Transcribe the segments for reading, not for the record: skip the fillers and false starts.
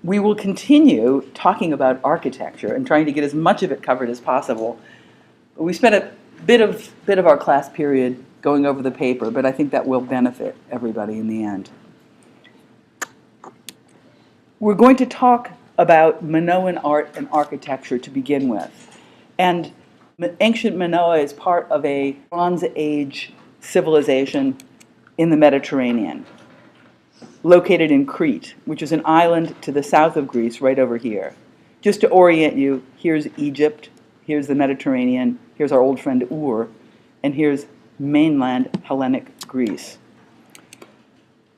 We will continue talking about architecture and trying to get as much of it covered as possible. We spent a bit of our class period going over the paper, but I think that will benefit everybody in the end. We're going to talk about Minoan art and architecture to begin with. And ancient Minoa is part of a Bronze Age civilization in the Mediterranean, located in Crete, which is an island to the south of Greece, right over here. Just to orient you, here's Egypt, here's the Mediterranean, here's our old friend Ur, and here's mainland Hellenic Greece.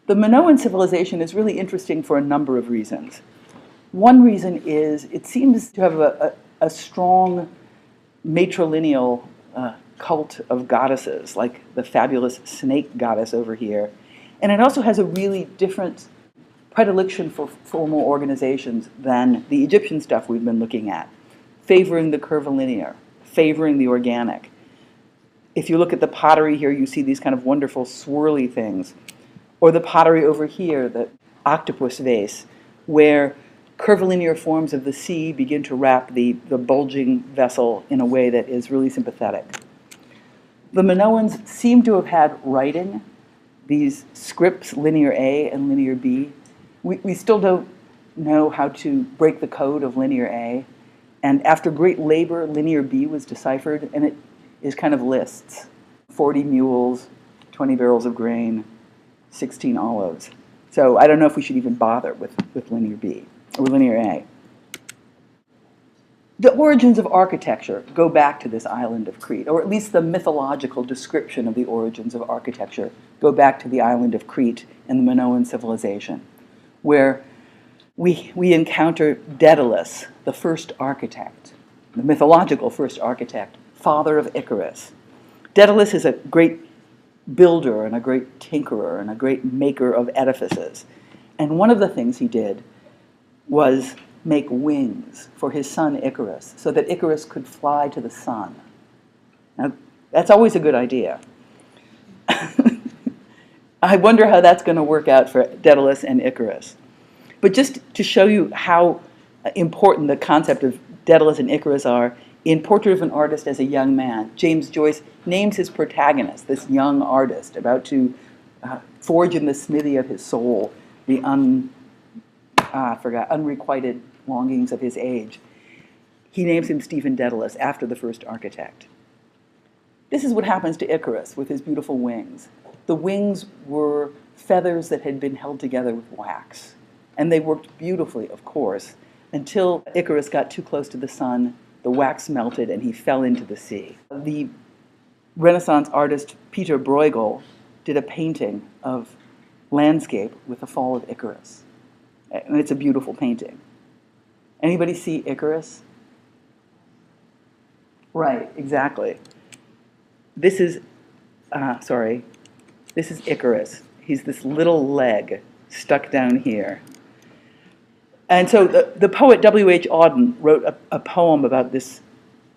The Minoan civilization is really interesting for a number of reasons. One reason is it seems to have a strong matrilineal cult of goddesses, like the fabulous snake goddess over here. And it also has a really different predilection for formal organizations than the Egyptian stuff we've been looking at, favoring the curvilinear, favoring the organic. If you look at the pottery here, you see these kind of wonderful swirly things. Or the pottery over here, the octopus vase, where curvilinear forms of the sea begin to wrap the bulging vessel in a way that is really sympathetic. The Minoans seem to have had writing, these scripts, linear A and linear B. We still don't know how to break the code of linear A. And after great labor, linear B was deciphered, and it is kind of lists. 40 mules, 20 barrels of grain, 16 olives. So I don't know if we should even bother with linear B or linear A. The origins of architecture go back to this island of Crete, or at least the mythological description of the origins of architecture go back to the island of Crete and the Minoan civilization, where we encounter Daedalus, the first architect, the mythological first architect, father of Icarus. Daedalus is a great builder and a great tinkerer and a great maker of edifices. And one of the things he did was make wings for his son Icarus so that Icarus could fly to the sun. Now, that's always a good idea. I wonder how that's going to work out for Daedalus and Icarus. But just to show you how important the concept of Daedalus and Icarus are, in Portrait of an Artist as a Young Man, James Joyce names his protagonist, this young artist, about to forge in the smithy of his soul the unrequited longings of his age. He names him Stephen Daedalus, after the first architect. This is what happens to Icarus with his beautiful wings. The wings were feathers that had been held together with wax. And they worked beautifully, of course, until Icarus got too close to the sun, the wax melted, and he fell into the sea. The Renaissance artist Peter Bruegel did a painting of landscape with the fall of Icarus. And it's a beautiful painting. Anybody see Icarus? Right, exactly. This is Icarus. He's this little leg stuck down here. And so the poet W.H. Auden wrote a poem about this,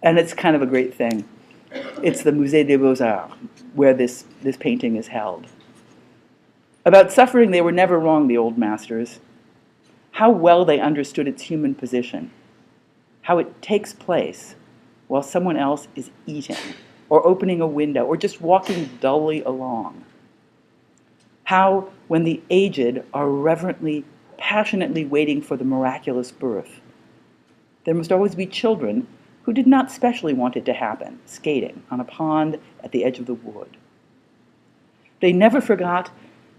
and it's kind of a great thing. It's the Musée des Beaux-Arts, where this painting is held. About suffering, they were never wrong, the old masters. How well they understood its human position, how it takes place while someone else is eating, or opening a window, or just walking dully along. How, when the aged are reverently, passionately waiting for the miraculous birth, there must always be children who did not specially want it to happen, skating on a pond at the edge of the wood. They never forgot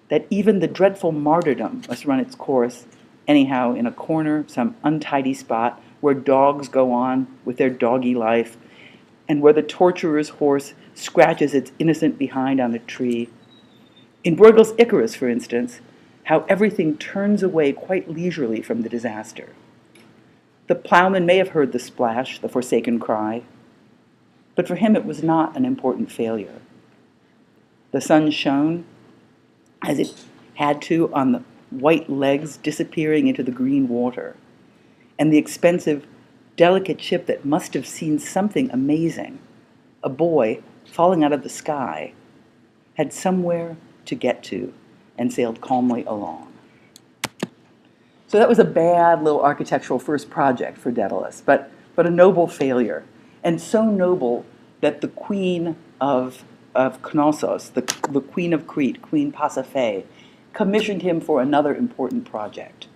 that even the dreadful martyrdom must run its course, anyhow, in a corner, some untidy spot where dogs go on with their doggy life, and where the torturer's horse scratches its innocent behind on a tree. In Bruegel's Icarus, for instance, how everything turns away quite leisurely from the disaster. The plowman may have heard the splash, the forsaken cry, but for him it was not an important failure. The sun shone, as it had to, on the white legs disappearing into the green water, and the expensive, delicate ship that must have seen something amazing, a boy falling out of the sky, had somewhere to get to and sailed calmly along. So that was a bad little architectural first project for Daedalus, but a noble failure. And so noble that the queen of Knossos, the queen of Crete, Queen Pasiphae, commissioned him for another important project.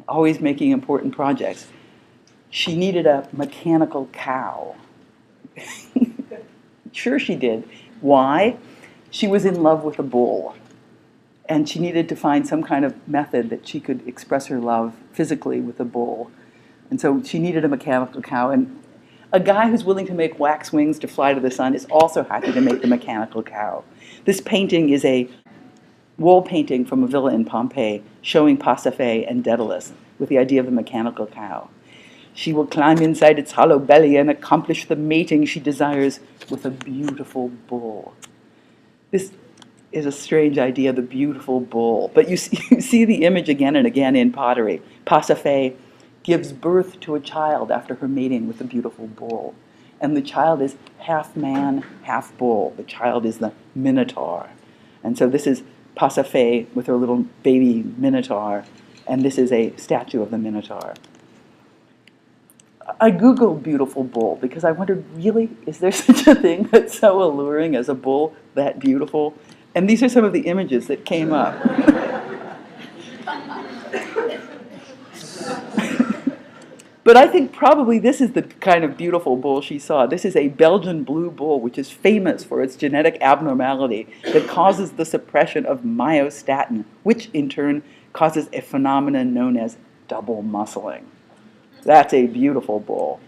Always making important projects. She needed a mechanical cow. Sure she did. Why? She was in love with a bull. And she needed to find some kind of method that she could express her love physically with a bull. And so she needed a mechanical cow. And a guy who's willing to make wax wings to fly to the sun is also happy to make the mechanical cow. This painting is a wall painting from a villa in Pompeii showing Pasiphae and Daedalus with the idea of the mechanical cow. She will climb inside its hollow belly and accomplish the mating she desires with a beautiful bull. This is a strange idea, the beautiful bull. But you see the image again and again in pottery. Pasiphae gives birth to a child after her mating with the beautiful bull. And the child is half man, half bull. The child is the Minotaur. And so this is Pasiphae with her little baby Minotaur, and this is a statue of the Minotaur. I Googled beautiful bull because I wondered, really, is there such a thing that's so alluring as a bull that beautiful? And these are some of the images that came up. But I think probably this is the kind of beautiful bull she saw. This is a Belgian blue bull, which is famous for its genetic abnormality that causes the suppression of myostatin, which in turn causes a phenomenon known as double muscling. That's a beautiful bull.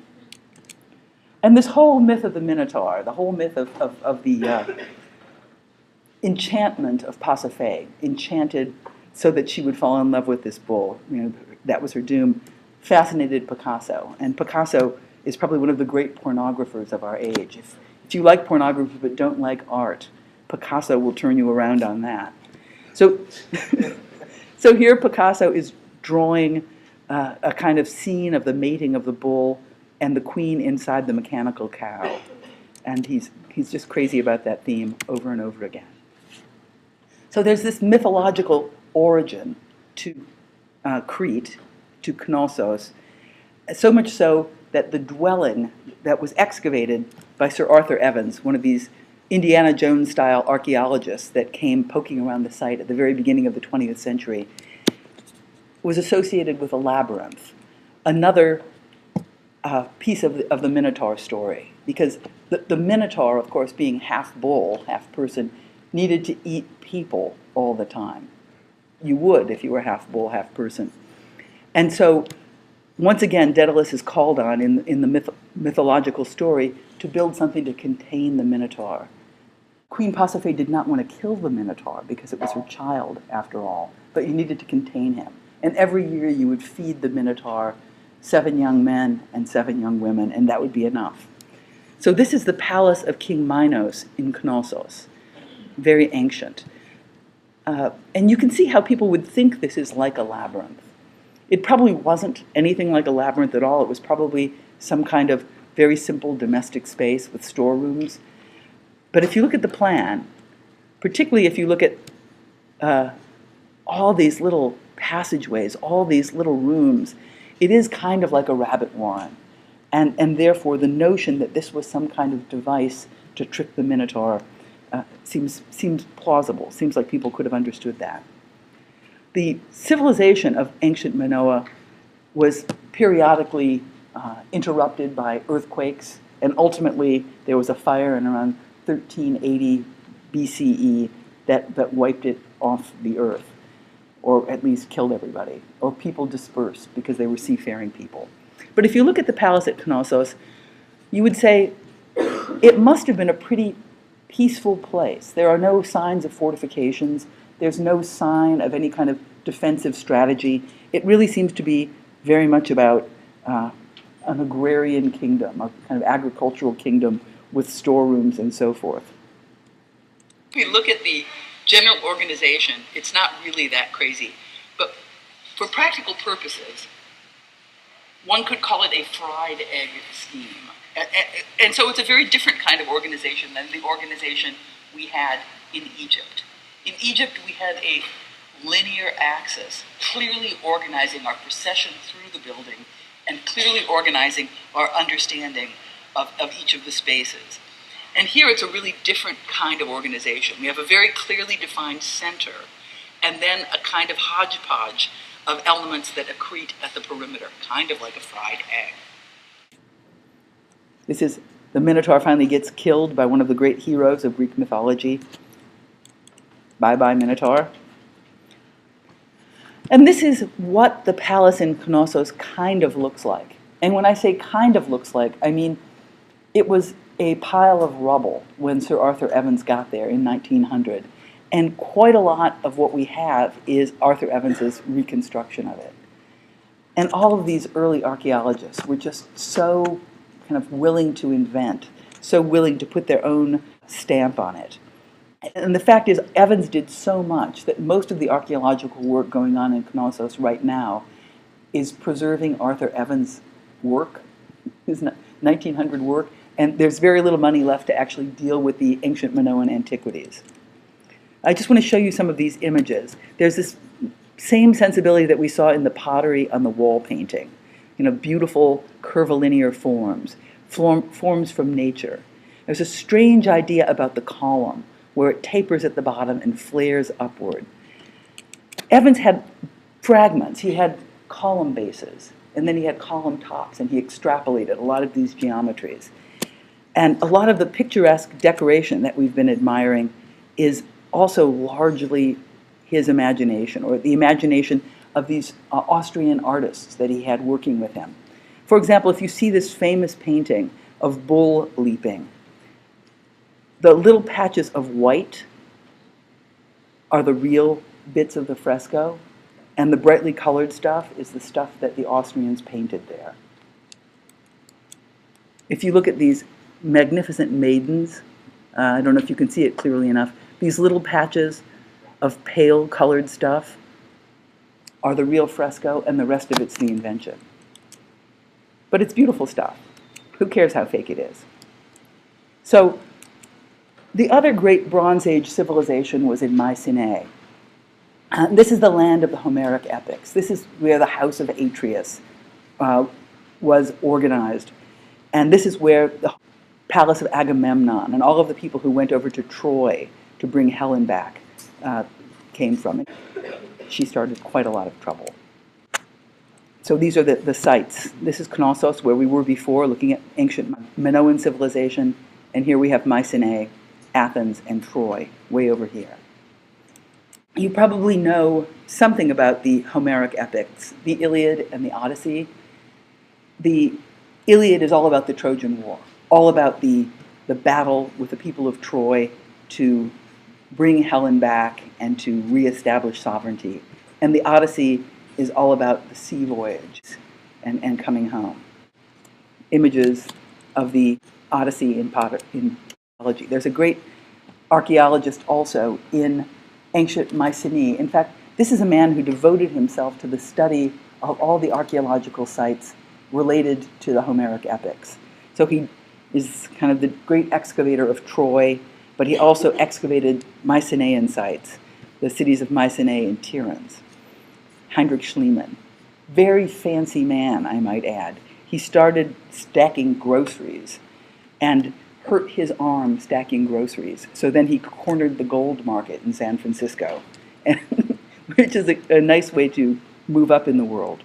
And this whole myth of the Minotaur, the whole myth of the enchantment of Pasiphae, enchanted so that she would fall in love with this bull, that was her doom, fascinated Picasso. And Picasso is probably one of the great pornographers of our age. If you like pornography but don't like art, Picasso will turn you around on that. So, so here Picasso is drawing a kind of scene of the mating of the bull and the queen inside the mechanical cow. And he's just crazy about that theme over and over again. So there's this mythological origin to Crete, to Knossos, so much so that the dwelling that was excavated by Sir Arthur Evans, one of these Indiana Jones-style archaeologists that came poking around the site at the very beginning of the 20th century, was associated with a labyrinth, another piece of the Minotaur story. Because the Minotaur, of course, being half bull, half person, needed to eat people all the time. You would if you were half bull, half person. And so, once again, Daedalus is called on in the mythological story to build something to contain the Minotaur. Queen Pasiphae did not want to kill the Minotaur because it was her child, after all, but you needed to contain him. And every year you would feed the Minotaur 7 young men and 7 young women, and that would be enough. So this is the palace of King Minos in Knossos, very ancient. And you can see how people would think this is like a labyrinth. It probably wasn't anything like a labyrinth at all. It was probably some kind of very simple domestic space with storerooms. But if you look at the plan, particularly if you look at all these little passageways, all these little rooms, it is kind of like a rabbit warren. And therefore, the notion that this was some kind of device to trick the Minotaur seems plausible, seems like people could have understood that. The civilization of ancient Minoa was periodically interrupted by earthquakes, and ultimately there was a fire in around 1380 BCE that wiped it off the earth, or at least killed everybody, or people dispersed because they were seafaring people. But if you look at the palace at Knossos, you would say it must have been a pretty peaceful place. There are no signs of fortifications. There's no sign of any kind of defensive strategy. It really seems to be very much about an agrarian kingdom, a kind of agricultural kingdom with storerooms and so forth. If we look at the general organization, it's not really that crazy. But for practical purposes, one could call it a fried egg scheme. And so it's a very different kind of organization than the organization we had in Egypt. In Egypt, we had a linear axis, clearly organizing our procession through the building and clearly organizing our understanding of each of the spaces. And here it's a really different kind of organization. We have a very clearly defined center and then a kind of hodgepodge of elements that accrete at the perimeter, kind of like a fried egg. This is the Minotaur finally gets killed by one of the great heroes of Greek mythology. Bye-bye, Minotaur. And this is what the palace in Knossos kind of looks like. And when I say kind of looks like, I mean it was a pile of rubble when Sir Arthur Evans got there in 1900. And quite a lot of what we have is Arthur Evans's reconstruction of it. And all of these early archaeologists were just so kind of willing to invent, so willing to put their own stamp on it. And the fact is, Evans did so much that most of the archaeological work going on in Knossos right now is preserving Arthur Evans' work, his 1900 work, and there's very little money left to actually deal with the ancient Minoan antiquities. I just want to show you some of these images. There's this same sensibility that we saw in the pottery on the wall painting. You know, beautiful curvilinear forms, forms from nature. There's a strange idea about the column, where it tapers at the bottom and flares upward. Evans had fragments. He had column bases, and then he had column tops, and he extrapolated a lot of these geometries. And a lot of the picturesque decoration that we've been admiring is also largely his imagination, or the imagination of these Austrian artists that he had working with him. For example, if you see this famous painting of bull leaping, the little patches of white are the real bits of the fresco, and the brightly colored stuff is the stuff that the Austrians painted there. If you look at these magnificent maidens, I don't know if you can see it clearly enough, these little patches of pale colored stuff are the real fresco, and the rest of it's the invention. But it's beautiful stuff. Who cares how fake it is? So, the other great Bronze Age civilization was in Mycenae. This is the land of the Homeric epics. This is where the house of Atreus was organized. And this is where the palace of Agamemnon and all of the people who went over to Troy to bring Helen back came from. She started quite a lot of trouble. So these are the sites. This is Knossos, where we were before, looking at ancient Minoan civilization. And here we have Mycenae, Athens, and Troy, way over here. You probably know something about the Homeric epics, the Iliad and the Odyssey. The Iliad is all about the Trojan War, all about the battle with the people of Troy to bring Helen back and to reestablish sovereignty. And the Odyssey is all about the sea voyage and coming home. Images of the Odyssey in mythology. There's a great archaeologist also in ancient Mycenae. In fact, this is a man who devoted himself to the study of all the archaeological sites related to the Homeric epics. So he is kind of the great excavator of Troy, but he also excavated Mycenaean sites, the cities of Mycenae and Tiryns. Heinrich Schliemann, very fancy man, I might add. He started stacking groceries and hurt his arm stacking groceries. So then he cornered the gold market in San Francisco, which is a nice way to move up in the world.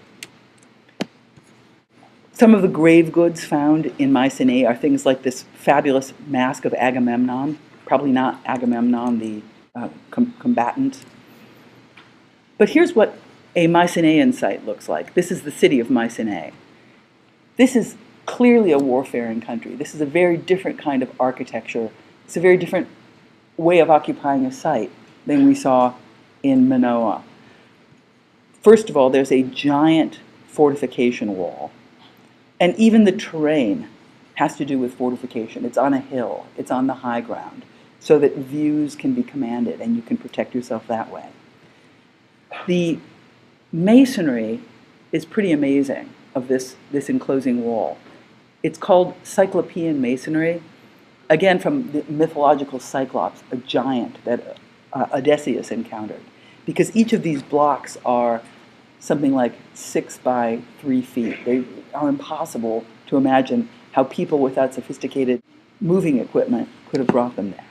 Some of the grave goods found in Mycenae are things like this fabulous mask of Agamemnon, probably not Agamemnon, the combatant. But here's what a Mycenaean site looks like. This is the city of Mycenae. This is clearly a warfaring country. This is a very different kind of architecture. It's a very different way of occupying a site than we saw in Minoa. First of all, there's a giant fortification wall. And even the terrain has to do with fortification. It's on a hill. It's on the high ground, so that views can be commanded and you can protect yourself that way. The masonry is pretty amazing of this enclosing wall. It's called Cyclopean masonry, again from the mythological Cyclops, a giant that Odysseus encountered. because each of these blocks are something like 6 by 3 feet. They are impossible to imagine how people without sophisticated moving equipment could have brought them there.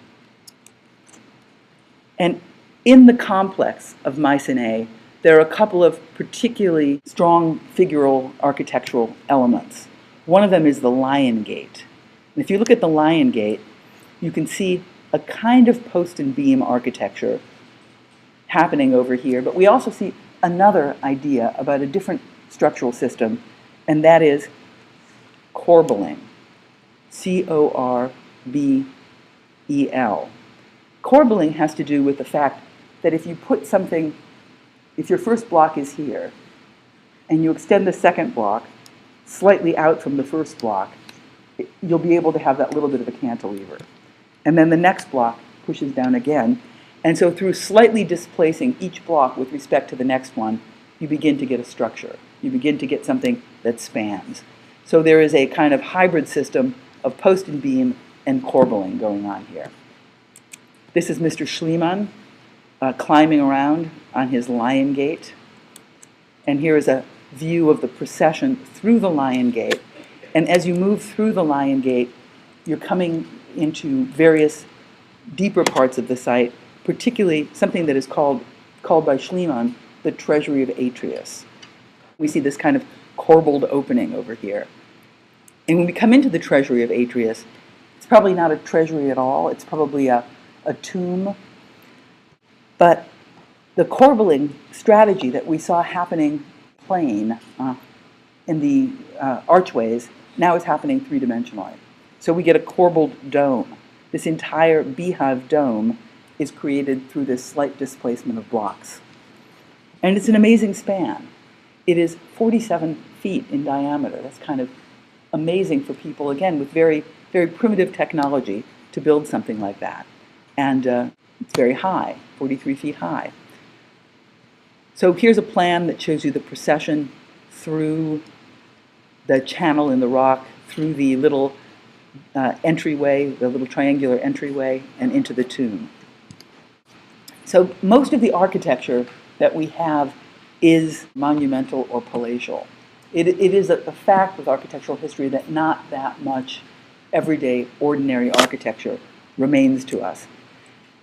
And in the complex of Mycenae, there are a couple of particularly strong figural architectural elements. One of them is the lion gate. And if you look at the lion gate, you can see a kind of post and beam architecture happening over here, but we also see another idea about a different structural system, and that is corbelling. C-O-R-B-E-L. Corbelling has to do with the fact that if you put something, if your first block is here, and you extend the second block slightly out from the first block, you'll be able to have that little bit of a cantilever. And then the next block pushes down again. And so through slightly displacing each block with respect to the next one, you begin to get a structure. You begin to get something that spans. So there is a kind of hybrid system of post and beam and corbelling going on here. This is Mr. Schliemann climbing around on his lion gate. And here is a view of the procession through the lion gate. And as you move through the lion gate, you're coming into various deeper parts of the site, particularly something that is called by Schliemann the Treasury of Atreus. We see this kind of corbelled opening over here. And when we come into the Treasury of Atreus, it's probably not a treasury at all. It's probably a tomb. But the corbelling strategy that we saw happening plain in the archways now is happening three-dimensionally. So we get a corbelled dome. This entire beehive dome is created through this slight displacement of blocks. And it's an amazing span. It is 47 feet in diameter. That's kind of amazing for people, again, with very, very primitive technology to build something like that. And it's very high, 43 feet high. So here's a plan that shows you the procession through the channel in the rock, through the little entryway, the little triangular entryway, and into the tomb. So most of the architecture that we have is monumental or palatial. It is a fact with architectural history that not that much everyday, ordinary architecture remains to us.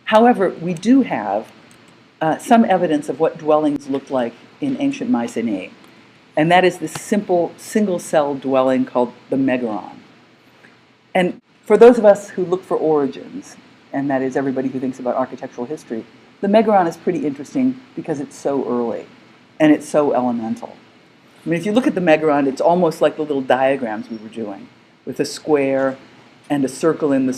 However, we do have some evidence of what dwellings looked like in ancient Mycenae, and that is this simple single-cell dwelling called the megaron. And for those of us who look for origins, and that is everybody who thinks about architectural history, the megaron is pretty interesting because it's so early and it's so elemental. I mean, if you look at the megaron, it's almost like the little diagrams we were doing, with a square and a circle in the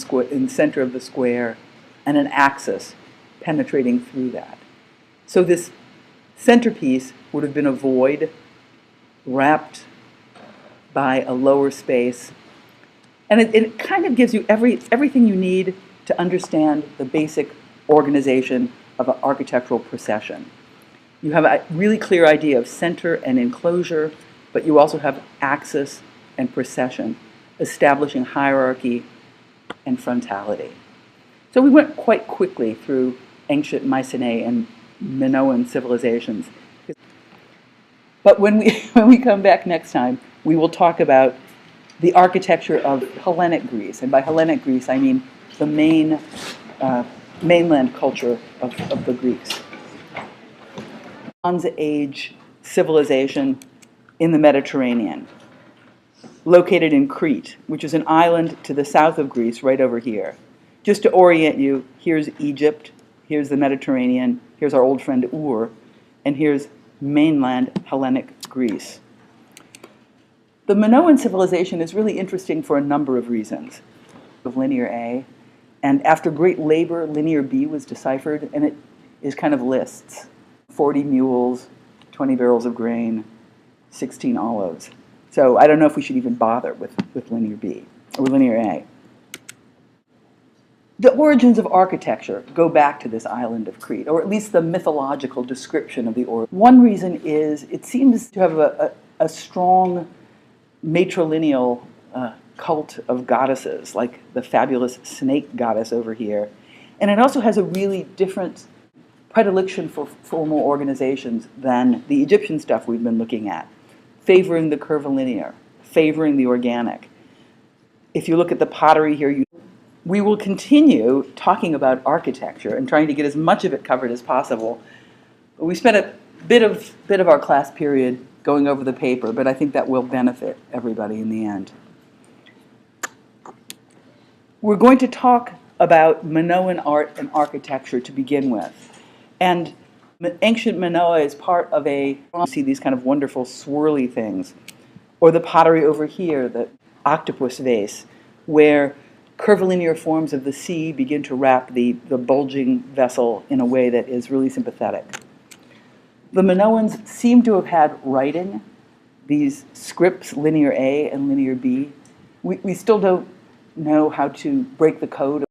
center of the square and an axis penetrating through that. So this centerpiece would have been a void wrapped by a lower space. And it kind of gives you everything you need to understand the basic organization of an architectural procession. You have a really clear idea of center and enclosure, but you also have axis and procession, establishing hierarchy and frontality. So we went quite quickly through ancient Mycenae and Minoan civilizations. But when we come back next time, we will talk about the architecture of Hellenic Greece. And by Hellenic Greece, I mean the mainland culture of the Greeks. Bronze Age civilization in the Mediterranean, located in Crete, which is an island to the south of Greece, right over here. Just to orient you, here's Egypt, here's the Mediterranean, here's our old friend Ur, and here's mainland Hellenic Greece. The Minoan civilization is really interesting for a number of reasons. Of linear A, and after great labor, linear B was deciphered, and it is kind of lists. 40 mules, 20 barrels of grain, 16 olives. So I don't know if we should even bother with linear B, or linear A. The origins of architecture go back to this island of Crete, or at least the mythological description of the origin. One reason is it seems to have a strong matrilineal cult of goddesses, like the fabulous snake goddess over here. And it also has a really different predilection for formal organizations than the Egyptian stuff we've been looking at, favoring the curvilinear, favoring the organic. If you look at the pottery here, we will continue talking about architecture and trying to get as much of it covered as possible. We spent a bit of our class period going over the paper, but I think that will benefit everybody in the end. We're going to talk about Minoan art and architecture to begin with. And ancient Minoa is part of you see these kind of wonderful swirly things. Or the pottery over here, the octopus vase, where curvilinear forms of the sea begin to wrap the bulging vessel in a way that is really sympathetic. The Minoans seem to have had writing, these scripts, linear A and linear B. We still don't know how to break the code